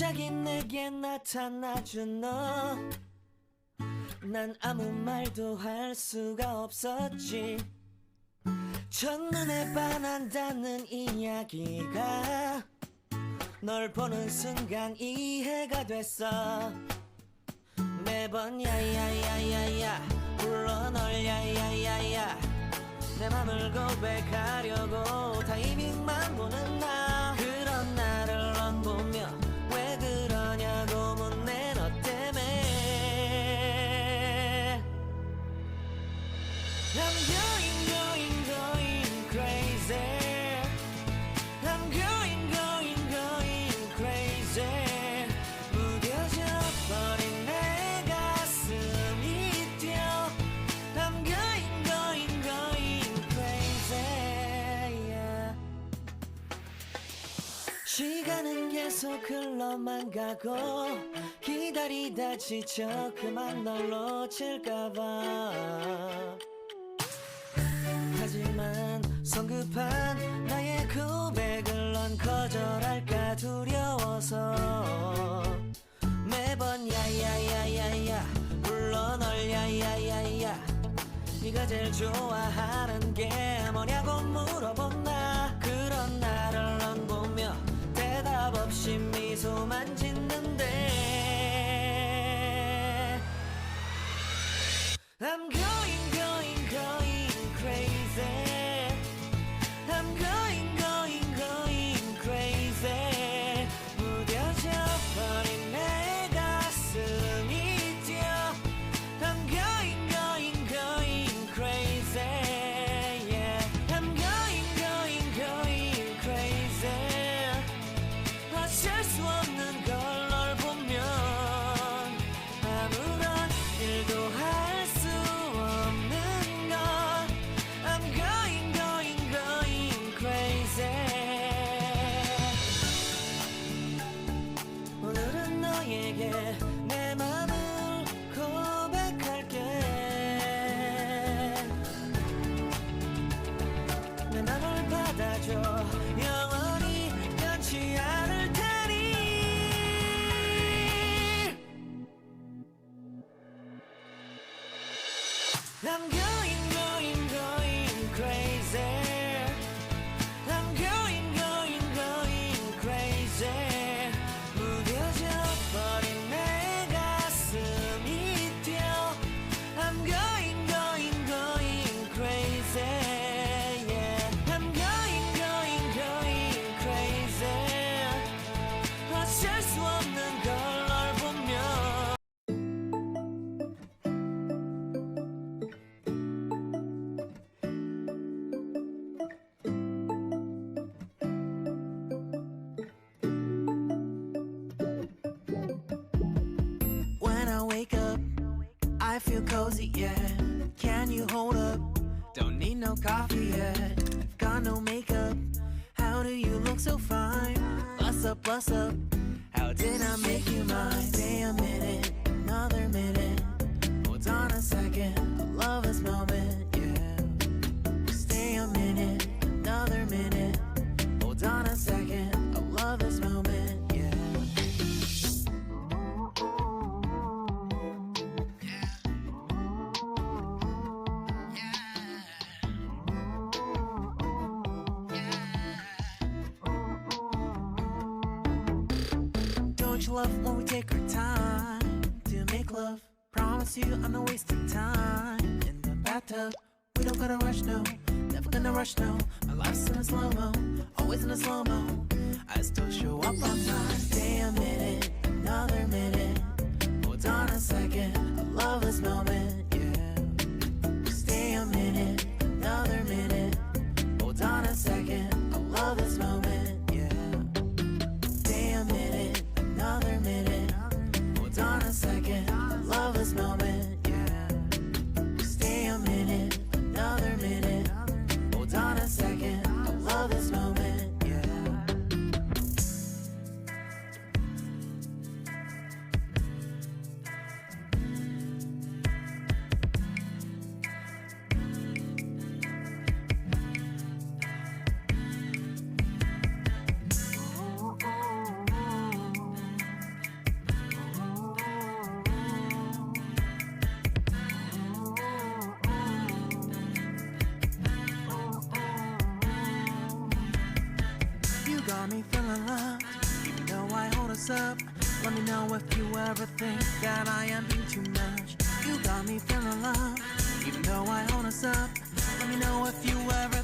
갑자기 내게 나타나준 너, 난 아무 말도 할 수가 없었지. 첫눈에 반한다는 이야기가 널 보는 순간 이해가 됐어. 매번 야야야야야 불러 널 야야야야, 내 맘을 고백하려고 타이밍만 보는 나. 그런 나를 넌 보며 왜 그러냐고 묻네, 너 때문에. I'm going going going crazy. I'm going going going crazy. 무뎌져 버린 내 가슴이 뛰어. I'm going going going crazy, yeah. 시간은 계속 흘러만 가고 기다리다 지쳐 그만 널 놓칠까봐. 하지만 성급한 나의 고백을 넌 거절할까 두려워서 매번 야야야야야 불러 널 야야야야. 네가 제일 좋아하는 게 뭐냐고 물어본 나. 그런 나를 넌 보며 대답 없이 미소만 짓는데 I'm going going going crazy. I'm going going going crazy. 무뎌져 버린 내 가슴이 뛰어. I'm going going going crazy, yeah. I'm going going going crazy. 어쩔 수 없는 걸 널 보면 아무런 일도 할 수 없는 걸. I'm going going going crazy. 오늘은 너에게 내 맘을 고백할게. 내 맘을 받아줘. 영원히 변치 않을 테니. I'm going going going crazy. I'm going going going crazy. 무뎌져 버린 내 가슴이 뛰어. I'm going going going crazy, yeah. I'm going going going crazy. 어쩔 수 없는 걸 널 보며. When I wake up, I feel cozy, yeah. Can you hold up? Don't need no coffee yet. Got no makeup. How do you look so fine? Bust up, bust up. How did I make you mine? Stay a minute, another minute. Hold on a second, I love this moment, yeah. Stay a minute, another minute. Hold on a second, I love this moment, yeah. Don't you love when we take our time to make love? Promise you I'm not wasting time in the bathtub. We don't gotta rush, no. Never gonna rush, no. My life's in a slow-mo, always in a slow-mo. I still show up on time. Stay a minute, another minute. Hold on a second, I love this moment, yeah. Stay a minute, another minute. Hold on a second, I love this moment, yeah. Stay a minute, another minute. Hold on a second, I love this moment, yeah. Stay a minute, another minute. Hold on a second, I love this moment, yeah. honest up. Let me know if you ever think that I am being too much. You got me feeling love, even though I honest up. Let me know if you ever